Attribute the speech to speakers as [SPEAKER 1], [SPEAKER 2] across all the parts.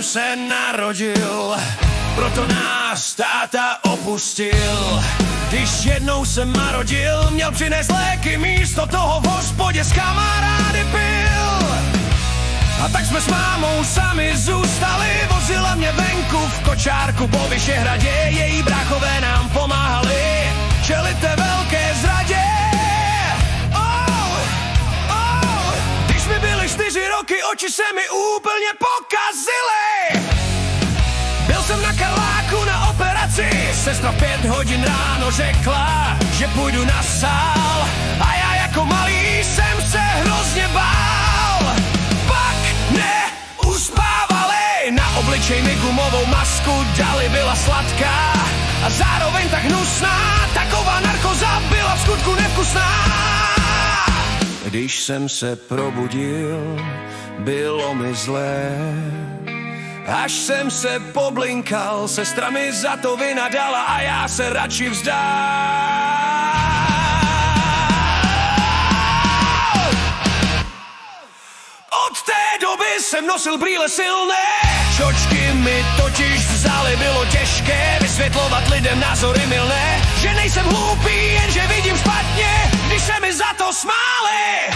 [SPEAKER 1] se narodil, proto nás táta opustil. Když jednou jsem marodil, měl přinést léky, místo toho v hospodě s kamarády pil. A tak jsme s mámou sami zůstali, vozila mě venku v kočárku po Vyšehradě, její bráchové nám pomáhali čelit té velké zradě. Když mi byly 4 roky, oči se mi úplně pokazily. Byl jsem na Karláku na operaci, sestra v 5 hodin ráno řekla, že půjdu na sál. A já jako malý jsem se hrozně bál. Pak neuspávali, na obličej mi gumovou masku dali, byla sladká a zároveň tak hnusná. Taková narkoza byla v skutku nevkusná. Když jsem se probudil, bylo mi zlé. Až jsem se poblinkal, sestra mi za to vynadala a já se radši vzdál. Od té doby jsem nosil brýle silné, čočky mi totiž vzaly, bylo těžké vysvětlovat lidem názory mylné, že nejsem hloupý, jenže vidím špatně, když se mi za to smáli.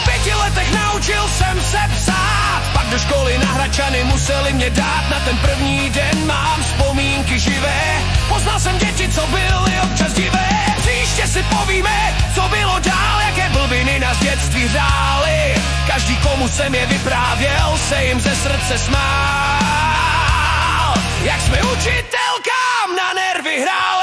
[SPEAKER 1] V 5 letech naučil jsem se psát, pak do školy na Hradčany museli mě dát. Na ten první den mám vzpomínky živé, poznal jsem děti, co byly občas divé. Příště si povíme, co bylo dál, jaké blbiny nás v dětství hrály. Každý, komu jsem je vyprávěl, se jim ze srdce smál. Jak jsme učitelkám na nervy hráli.